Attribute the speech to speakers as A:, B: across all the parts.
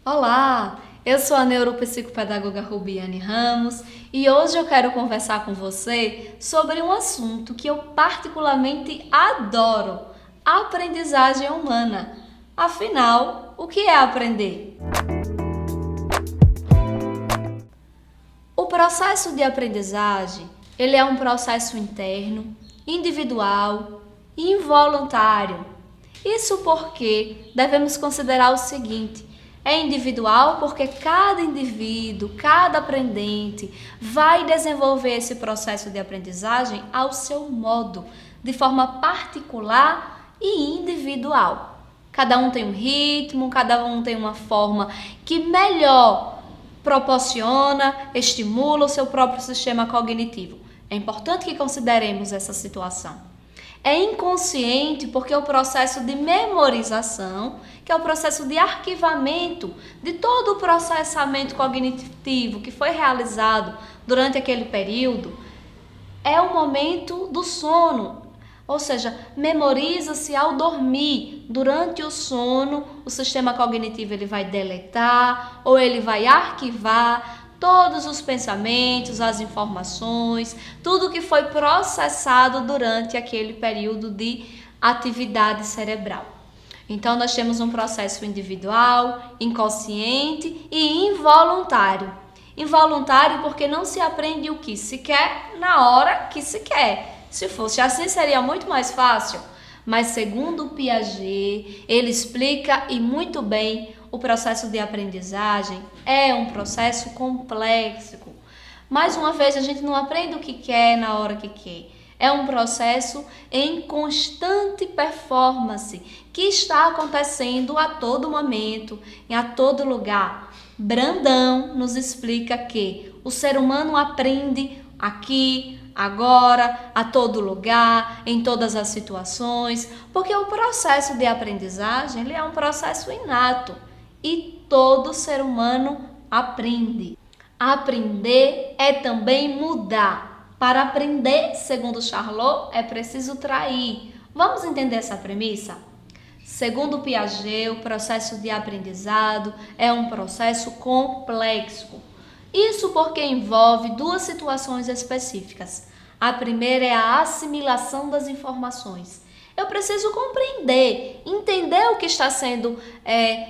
A: Olá, eu sou a neuropsicopedagoga Rubiane Ramos e hoje eu quero conversar com você sobre um assunto que eu particularmente adoro: a aprendizagem humana. Afinal, o que é aprender? O processo de aprendizagem, ele é um processo interno, individual e involuntário. Isso porque devemos considerar o seguinte: é individual porque cada indivíduo, cada aprendente vai desenvolver esse processo de aprendizagem ao seu modo, de forma particular e individual. Cada um tem um ritmo, cada um tem uma forma que melhor proporciona, estimula o seu próprio sistema cognitivo. É importante que consideremos essa situação. É inconsciente porque o processo de memorização, que é o processo de arquivamento de todo o processamento cognitivo que foi realizado durante aquele período, é o momento do sono. Ou seja, memoriza-se ao dormir. Durante o sono, o sistema cognitivo ele vai deletar ou ele vai arquivar todos os pensamentos, as informações, tudo que foi processado durante aquele período de atividade cerebral. Então, nós temos um processo individual, inconsciente e involuntário. Involuntário porque não se aprende o que se quer na hora que se quer. Se fosse assim, seria muito mais fácil. Mas segundo o Piaget, ele explica e muito bem, o processo de aprendizagem é um processo complexo. Mais uma vez, a gente não aprende o que quer na hora que quer. É um processo em constante performance que está acontecendo a todo momento, a todo lugar. Brandão nos explica que o ser humano aprende aqui, agora, a todo lugar, em todas as situações, porque o processo de aprendizagem ele é um processo inato e todo ser humano aprende. Aprender é também mudar. Para aprender, segundo Charlot, é preciso trair. Vamos entender essa premissa? Segundo Piaget, o processo de aprendizado é um processo complexo. Isso porque envolve duas situações específicas. A primeira é a assimilação das informações. Eu preciso compreender, entender o que está sendo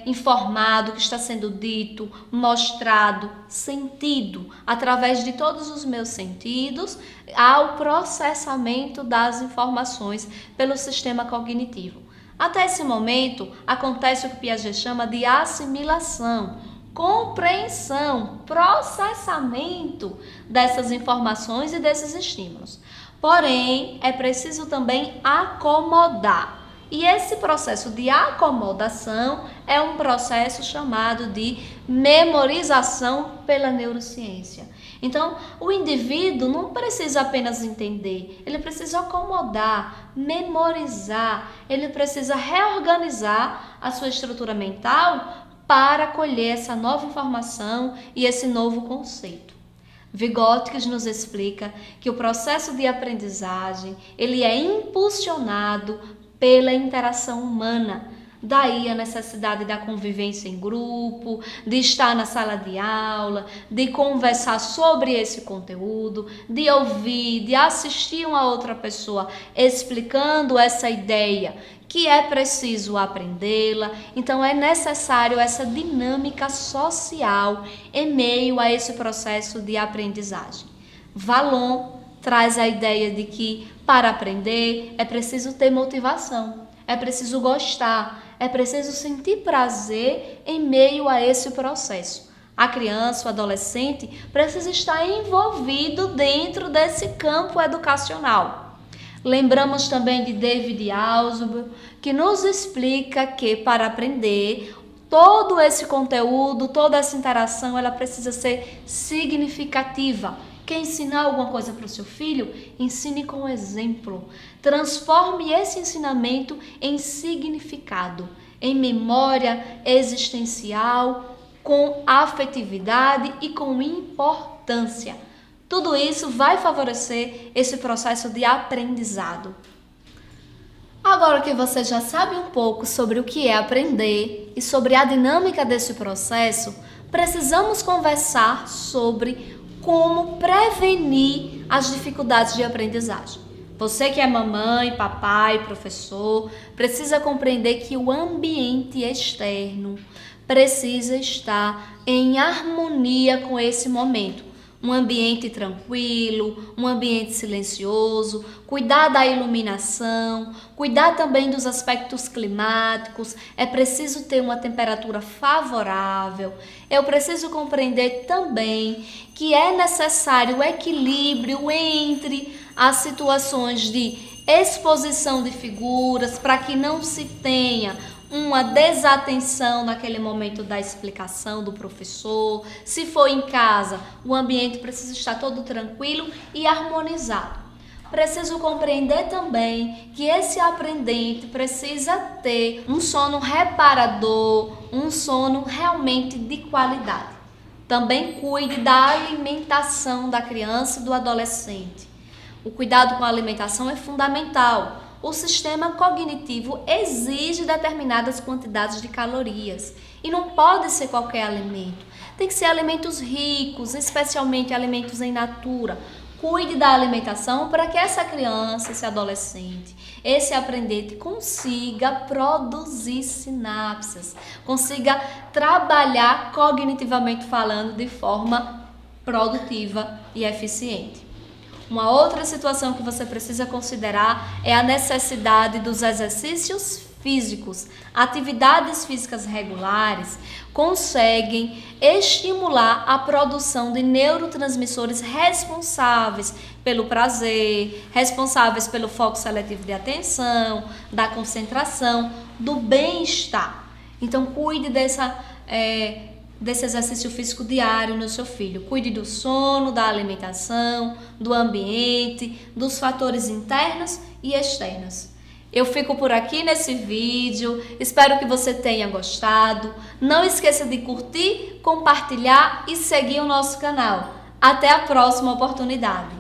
A: informado, o que está sendo dito, mostrado, sentido, através de todos os meus sentidos, ao processamento das informações pelo sistema cognitivo. Até esse momento, acontece o que Piaget chama de assimilação, compreensão, processamento dessas informações e desses estímulos. Porém, é preciso também acomodar. E esse processo de acomodação é um processo chamado de memorização pela neurociência. Então, o indivíduo não precisa apenas entender, ele precisa acomodar, memorizar, ele precisa reorganizar a sua estrutura mental para acolher essa nova informação e esse novo conceito. Vygotsky nos explica que o processo de aprendizagem ele é impulsionado pela interação humana. Daí a necessidade da convivência em grupo, de estar na sala de aula, de conversar sobre esse conteúdo, de ouvir, de assistir uma outra pessoa explicando essa ideia, que é preciso aprendê-la. Então é necessário essa dinâmica social em meio a esse processo de aprendizagem. Vallon traz a ideia de que para aprender é preciso ter motivação, é preciso gostar, é preciso sentir prazer em meio a esse processo. A criança, o adolescente, precisa estar envolvido dentro desse campo educacional. Lembramos também de David Ausubel, que nos explica que para aprender, todo esse conteúdo, toda essa interação, ela precisa ser significativa. Quer ensinar alguma coisa para o seu filho? Ensine com exemplo. Transforme esse ensinamento em significado, em memória existencial, com afetividade e com importância. Tudo isso vai favorecer esse processo de aprendizado. Agora que você já sabe um pouco sobre o que é aprender, e sobre a dinâmica desse processo, precisamos conversar sobre como prevenir as dificuldades de aprendizagem. Você que é mamãe, papai, professor, precisa compreender que o ambiente externo precisa estar em harmonia com esse momento. Um ambiente tranquilo, um ambiente silencioso, cuidar da iluminação, cuidar também dos aspectos climáticos. É preciso ter uma temperatura favorável. Eu preciso compreender também que é necessário o equilíbrio entre as situações de exposição de figuras para que não se tenha uma desatenção naquele momento da explicação do professor. Se for em casa, o ambiente precisa estar todo tranquilo e harmonizado. Preciso compreender também que esse aprendente precisa ter um sono reparador, um sono realmente de qualidade. Também cuide da alimentação da criança e do adolescente. O cuidado com a alimentação é fundamental. O sistema cognitivo exige determinadas quantidades de calorias e não pode ser qualquer alimento. Tem que ser alimentos ricos, especialmente alimentos em natura. Cuide da alimentação para que essa criança, esse adolescente, esse aprendente consiga produzir sinapses, consiga trabalhar cognitivamente falando de forma produtiva e eficiente. Uma outra situação que você precisa considerar é a necessidade dos exercícios físicos. Atividades físicas regulares conseguem estimular a produção de neurotransmissores responsáveis pelo prazer, responsáveis pelo foco seletivo de atenção, da concentração, do bem-estar. Então, cuide desse exercício físico diário no seu filho. Cuide do sono, da alimentação, do ambiente, dos fatores internos e externos. Eu fico por aqui nesse vídeo, espero que você tenha gostado. Não esqueça de curtir, compartilhar e seguir o nosso canal. Até a próxima oportunidade.